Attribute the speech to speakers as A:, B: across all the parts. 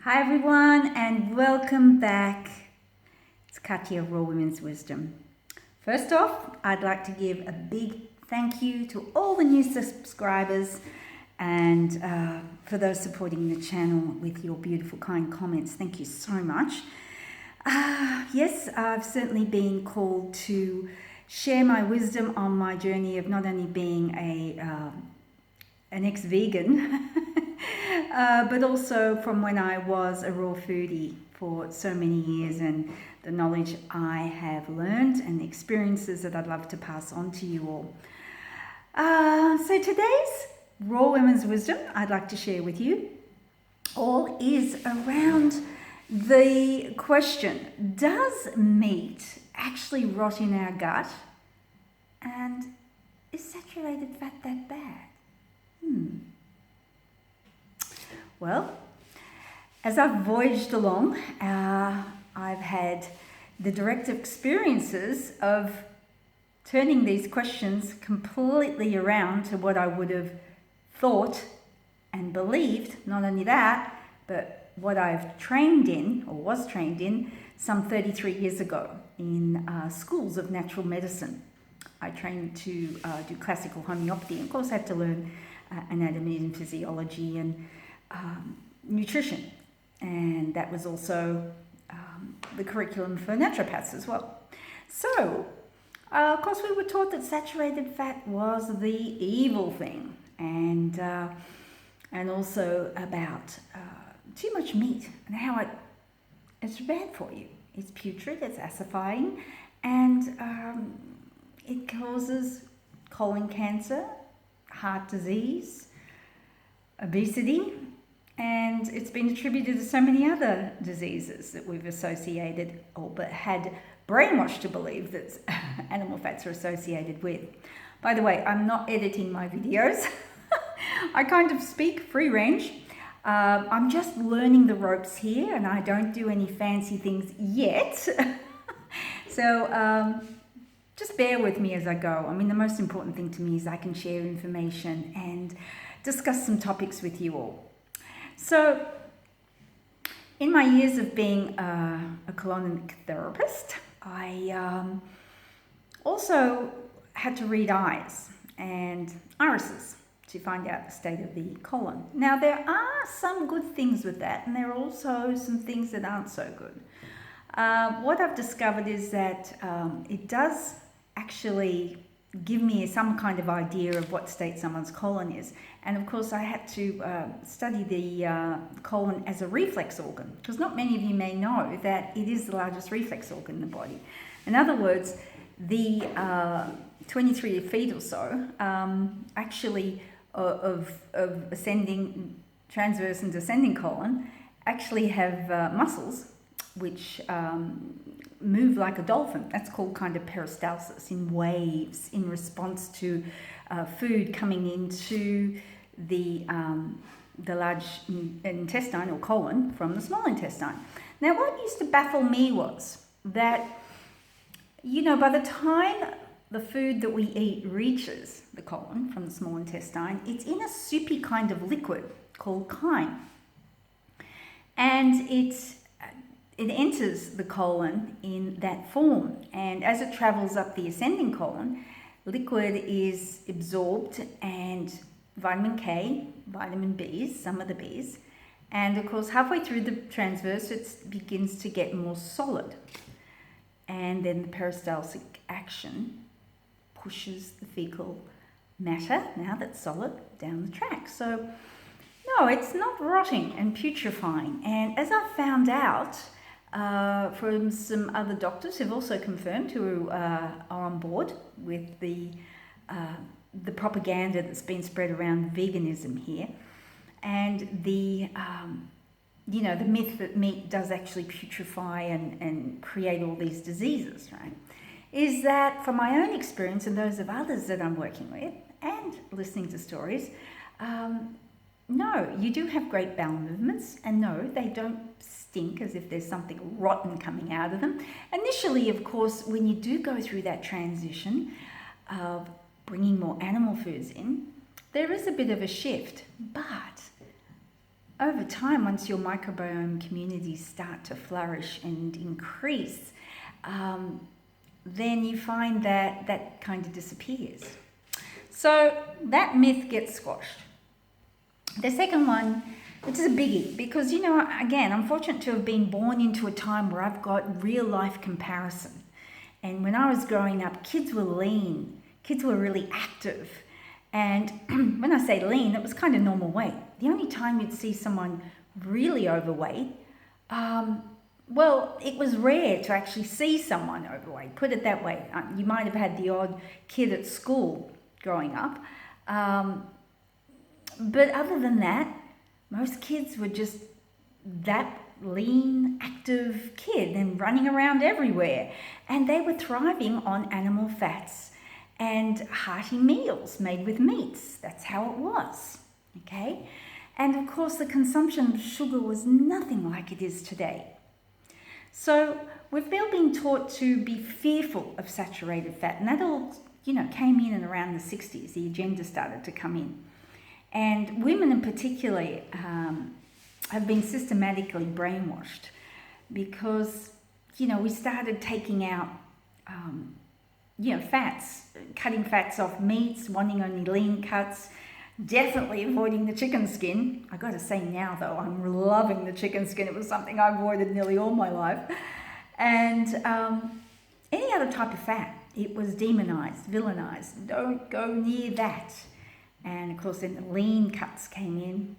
A: Hi everyone and welcome back. It's Katya, Raw Women's Wisdom. First off, I'd like to give a big thank you to all the new subscribers and for those supporting the channel with your beautiful kind comments. Thank you so much. Yes, I've certainly been called to share my wisdom on my journey of not only being an ex-vegan but also from when I was a raw foodie for so many years, and the knowledge I have learned and the experiences that I'd love to pass on to you all. So today's Raw Women's Wisdom I'd like to share with you all is around the question, does meat actually rot in our gut? And is saturated fat that bad? Well, as I've voyaged along, I've had the direct experiences of turning these questions completely around to what I would have thought and believed. Not only that, but what I've trained in, or was trained in, some 33 years ago in schools of natural medicine. I trained to do classical homeopathy, and of course I had to learn anatomy and physiology and nutrition, and that was also the curriculum for naturopaths as well. So, of course, we were taught that saturated fat was the evil thing, and also about too much meat and how it's bad for you. It's putrid, it's acidifying, and it causes colon cancer, heart disease, obesity, and it's been attributed to so many other diseases that we've associated or but had brainwashed to believe that animal fats are associated with. By the way, I'm not editing my videos. I kind of speak free range. I'm just learning the ropes here, and I don't do any fancy things yet. So just bear with me as I go. I mean, the most important thing to me is I can share information and discuss some topics with you all. So, in my years of being a colonic therapist, I also had to read eyes and irises to find out the state of the colon. Now, there are some good things with that, and there are also some things that aren't so good. What I've discovered is that it does actually give me some kind of idea of what state someone's colon is. And of course I had to study the colon as a reflex organ, because not many of you may know that it is the largest reflex organ in the body. In other words, the 23 feet or so actually of ascending, transverse and descending colon actually have muscles which move like a dolphin. That's called kind of peristalsis, in waves, in response to food coming into the large intestine or colon from the small intestine. Now, what used to baffle me was that, you know, by the time the food that we eat reaches the colon from the small intestine, it's in a soupy kind of liquid called chyme, and it enters the colon in that form, and as it travels up the ascending colon, liquid is absorbed, and vitamin K, vitamin Bs, some of the Bs, and of course halfway through the transverse it begins to get more solid, and then the peristaltic action pushes the fecal matter, now that's solid, down the track. So no, it's not rotting and putrefying, and as I found out from some other doctors who've also confirmed, who are on board with the propaganda that's been spread around veganism here, and the the myth that meat does actually putrefy and create all these diseases, right, is that from my own experience and those of others that I'm working with and listening to stories, no, you do have great bowel movements, and no, they don't stink as if there's something rotten coming out of them. Initially, of course, when you do go through that transition of bringing more animal foods in, there is a bit of a shift, but over time, once your microbiome communities start to flourish and increase, then you find that that kind of disappears. So that myth gets squashed. The second one, which is a biggie, because, you know, again, I'm fortunate to have been born into a time where I've got real life comparison. And when I was growing up, kids were lean, kids were really active. And when I say lean, it was kind of normal weight. The only time you'd see someone really overweight, well, it was rare to actually see someone overweight, put it that way. You might have had the odd kid at school growing up. But other than that, most kids were just that lean, active kid and running around everywhere. And they were thriving on animal fats and hearty meals made with meats. That's how it was, okay? And of course, the consumption of sugar was nothing like it is today. So we've now been taught to be fearful of saturated fat, and that all, you know, came in and around the 60s. The agenda started to come in. And women in particular have been systematically brainwashed because, you know, we started taking out, fats, cutting fats off meats, wanting only lean cuts, definitely avoiding the chicken skin. I got to say now, though, I'm loving the chicken skin. It was something I avoided nearly all my life. And any other type of fat, it was demonized, villainized. Don't go near that. And of course, then the lean cuts came in.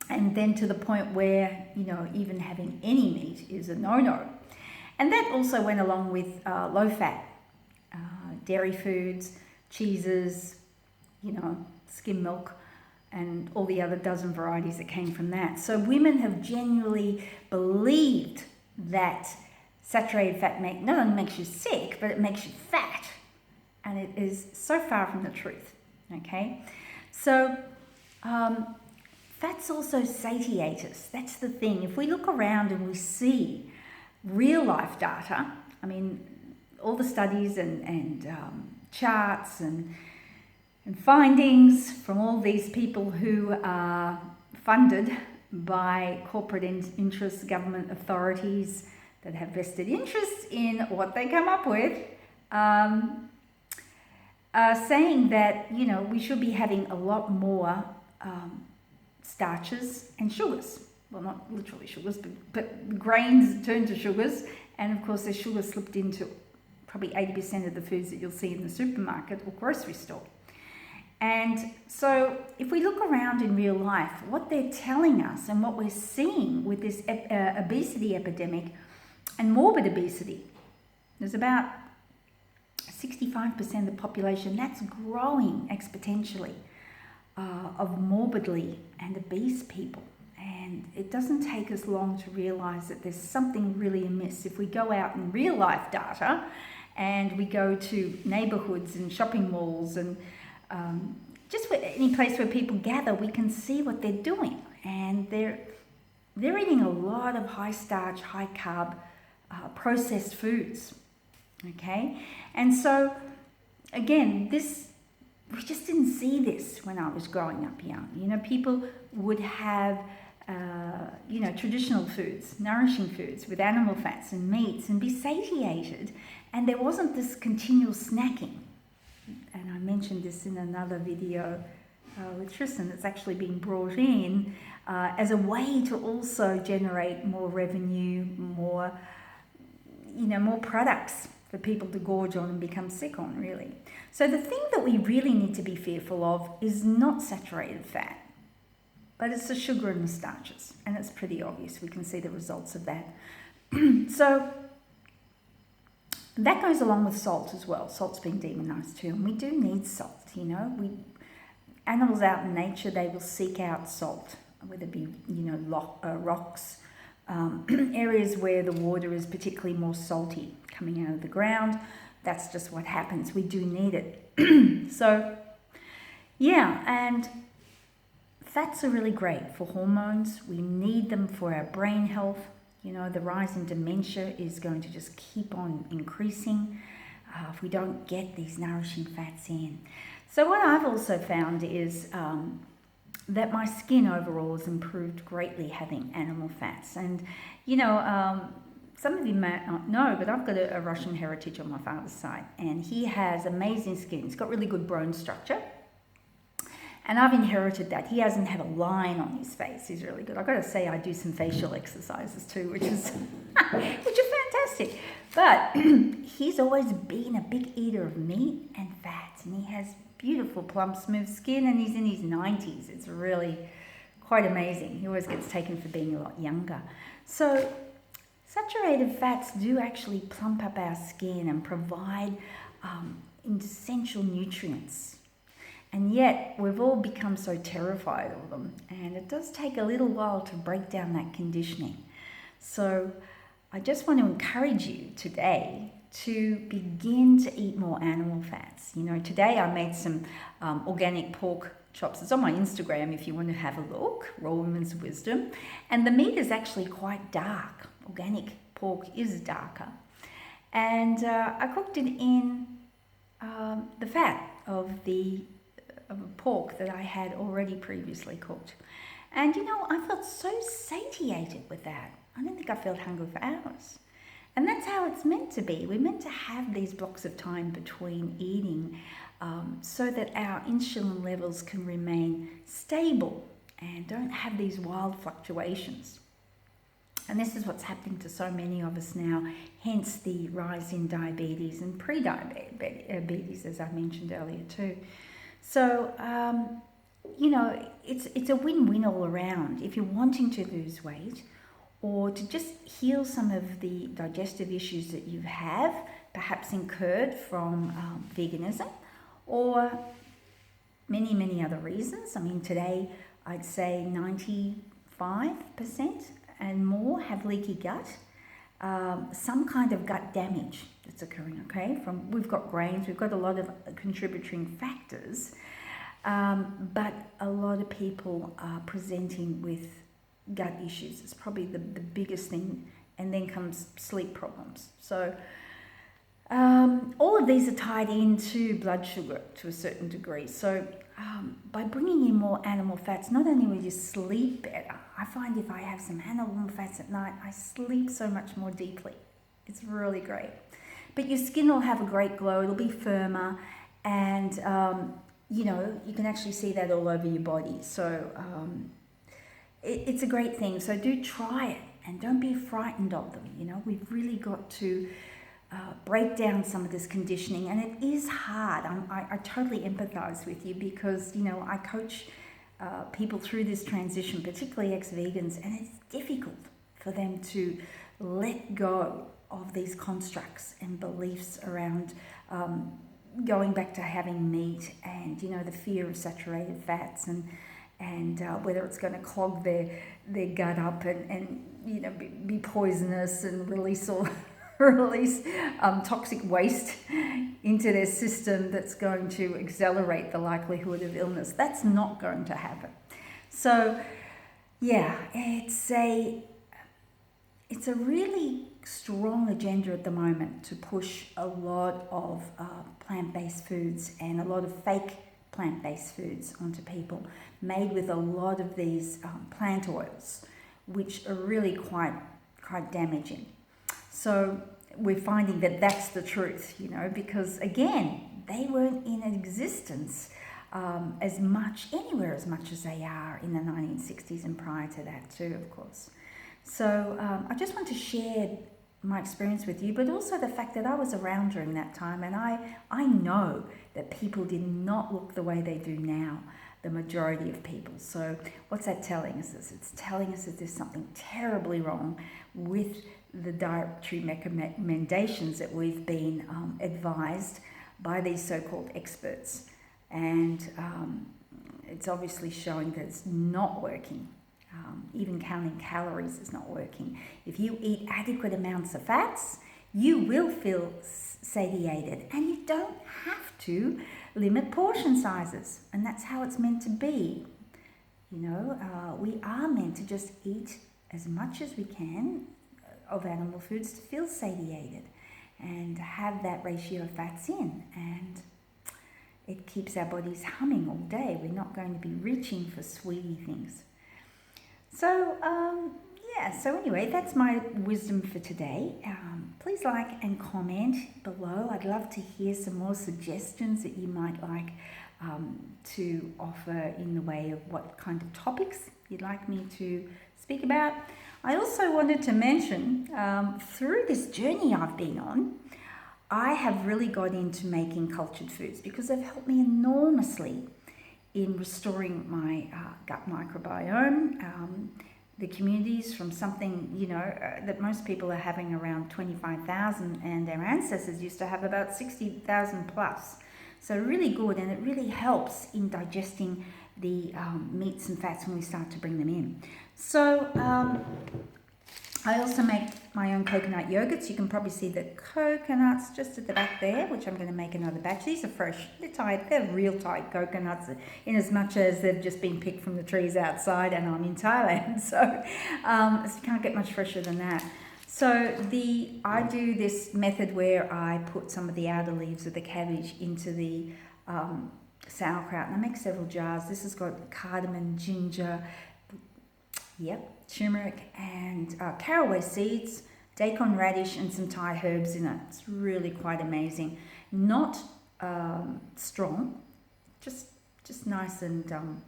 A: And then to the point where, you know, even having any meat is a no-no. And that also went along with low-fat dairy foods, cheeses, you know, skim milk, and all the other dozen varieties that came from that. So women have genuinely believed that saturated fat not only makes you sick, but it makes you fat. And it is so far from the truth, okay? So fats also satiate us. That's the thing. If we look around and we see real life data, I mean, all the studies and charts and findings from all these people who are funded by corporate interests, government authorities that have vested interests in what they come up with, are saying that, you know, we should be having a lot more starches and sugars. Well, not literally sugars, but grains turn to sugars. And of course, there's sugar slipped into probably 80% of the foods that you'll see in the supermarket or grocery store. And so if we look around in real life, what they're telling us and what we're seeing with this obesity epidemic and morbid obesity, there's about 65% of the population, that's growing exponentially, of morbidly and obese people. And it doesn't take us long to realize that there's something really amiss. If we go out in real life data and we go to neighborhoods and shopping malls and just any place where people gather, we can see what they're doing. And they're eating a lot of high starch, high carb, processed foods, okay? And so, again, we just didn't see this when I was growing up young. You know, people would have, traditional foods, nourishing foods with animal fats and meats and be satiated. And there wasn't this continual snacking. And I mentioned this in another video with Tristan. It's actually been brought in as a way to also generate more revenue, more products for people to gorge on and become sick on, really. So the thing that we really need to be fearful of is not saturated fat, but it's the sugar and the starches. And it's pretty obvious. We can see the results of that. So that goes along with salt as well. Salt's been demonized too, and we do need salt, you know. Animals out in nature, they will seek out salt, whether it be, rocks, areas where the water is particularly more salty coming out of the ground. That's just what happens. We do need it. So, yeah, and fats are really great for hormones. We need them for our brain health. You know, the rise in dementia is going to just keep on increasing if we don't get these nourishing fats in. So what I've also found is that my skin overall has improved greatly having animal fats. And, you know, some of you might not know, but I've got a Russian heritage on my father's side, and he has amazing skin. He's got really good bone structure. And I've inherited that. He hasn't had a line on his face. He's really good. I've got to say, I do some facial exercises too, which is which are fantastic. But he's always been a big eater of meat and fats, and he has beautiful, plump, smooth skin, and he's in his 90s. It's really quite amazing. He always gets taken for being a lot younger. So saturated fats do actually plump up our skin and provide essential nutrients. And yet, we've all become so terrified of them, and it does take a little while to break down that conditioning. So I just want to encourage you today to begin to eat more animal fats. You know, today I made some organic pork chops. It's on my Instagram if you want to have a look, Raw Women's Wisdom. And the meat is actually quite dark. Organic pork is darker. And I cooked it in the fat of a pork that I had already previously cooked. And you know, I felt so satiated with that. I don't think I felt hungry for hours. And that's how it's meant to be. We're meant to have these blocks of time between eating so that our insulin levels can remain stable and don't have these wild fluctuations. And this is what's happening to so many of us now, hence the rise in diabetes and pre-diabetes, as I mentioned earlier too. So, you know, it's a win-win all around. If you're wanting to lose weight or to just heal some of the digestive issues that you have, perhaps incurred from veganism or many, many other reasons. I mean, today I'd say 95% and more have leaky gut, some kind of gut damage that's occurring, okay? We've got grains, we've got a lot of contributing factors, but a lot of people are presenting with gut issues. It's probably the biggest thing, and then comes sleep problems. So all of these are tied into blood sugar to a certain degree. So by bringing in more animal fats, not only will you sleep better, I find if I have some animal fats at night, I sleep so much more deeply. It's really great. But your skin will have a great glow, it'll be firmer, and you know, you can actually see that all over your body. So it's a great thing. So do try it, and don't be frightened of them. You know, we've really got to break down some of this conditioning, and it is hard. I totally empathize with you because, you know, I coach people through this transition, particularly ex-vegans, and it's difficult for them to let go of these constructs and beliefs around going back to having meat, and, you know, the fear of saturated fats and whether it's going to clog their gut up and you know, be poisonous and release toxic waste into their system that's going to accelerate the likelihood of illness. That's not going to happen. So yeah, it's a really strong agenda at the moment to push a lot of plant-based foods and a lot of fake plant-based foods onto people, made with a lot of these plant oils, which are really quite damaging. So we're finding that that's the truth, you know, because again, they weren't in existence as much as they are in the 1960s and prior to that too, of course. So I just want to share my experience with you, but also the fact that I was around during that time, and I know that people did not look the way they do now, the majority of people. So what's that telling us? It's telling us that there's something terribly wrong with the dietary recommendations that we've been advised by these so-called experts. And it's obviously showing that it's not working. Even counting calories is not working. If you eat adequate amounts of fats, you will feel satiated, and you don't have to limit portion sizes, and that's how it's meant to be. You know, we are meant to just eat as much as we can of animal foods to feel satiated and have that ratio of fats in. And it keeps our bodies humming all day. We're not going to be reaching for sweetie things. So, so anyway, that's my wisdom for today. Please like and comment below. I'd love to hear some more suggestions that you might like to offer in the way of what kind of topics you'd like me to speak about. I also wanted to mention, through this journey I've been on, I have really got into making cultured foods because they've helped me enormously in restoring my gut microbiome. The communities from something, that most people are having around 25,000, and their ancestors used to have about 60,000 plus. So really good, and it really helps in digesting the meats and fats when we start to bring them in. So I also make my own coconut yogurts. You can probably see the coconuts just at the back there, which I'm going to make another batch. These are fresh. They're real tight coconuts, in as much as they've just been picked from the trees outside, and I'm in Thailand, so you can't get much fresher than that. So I do this method where I put some of the outer leaves of the cabbage into the sauerkraut, and I make several jars. This has got cardamom, ginger, turmeric, and caraway seeds, daikon radish, and some Thai herbs in it. It's really quite amazing. Not strong, just nice and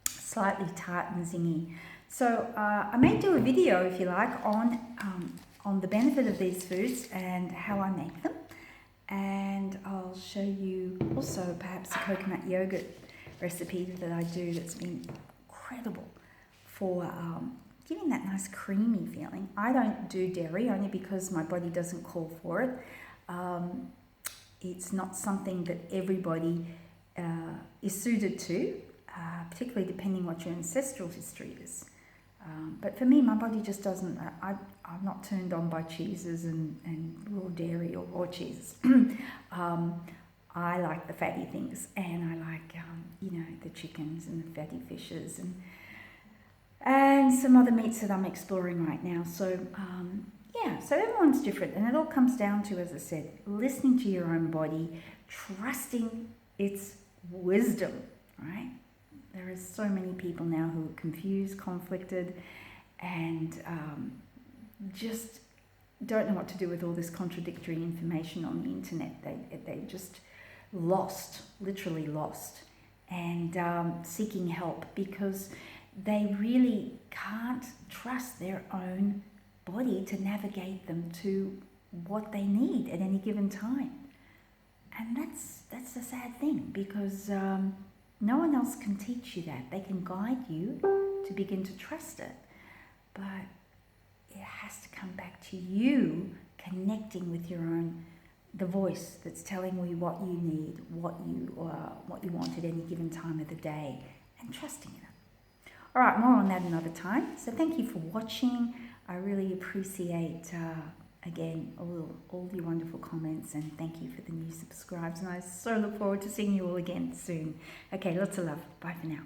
A: slightly tart and zingy. So I may do a video, if you like, on the benefit of these foods and how I make them. And I'll show you also perhaps a coconut yogurt recipe that I do that's been incredible for giving that nice creamy feeling. I don't do dairy only because my body doesn't call for it. It's not something that everybody is suited to, particularly depending what your ancestral history is. But for me, my body just doesn't, I'm not turned on by cheeses and raw dairy or raw cheeses. I like the fatty things, and I like, the chickens and the fatty fishes and some other meats that I'm exploring right now. So, so everyone's different, and it all comes down to, as I said, listening to your own body, trusting its wisdom, right? There are so many people now who are confused, conflicted, and just don't know what to do with all this contradictory information on the internet. They just lost, literally lost, and seeking help because they really can't trust their own body to navigate them to what they need at any given time. And that's the sad thing, because no one else can teach you that. They can guide you to begin to trust it, but it has to come back to you connecting with your own, the voice that's telling you what you need, what you want at any given time of the day, and trusting in it. All right, more on that another time. So thank you for watching. I really appreciate, again, all your wonderful comments, and thank you for the new subscribes. And I so look forward to seeing you all again soon. Okay, lots of love. Bye for now.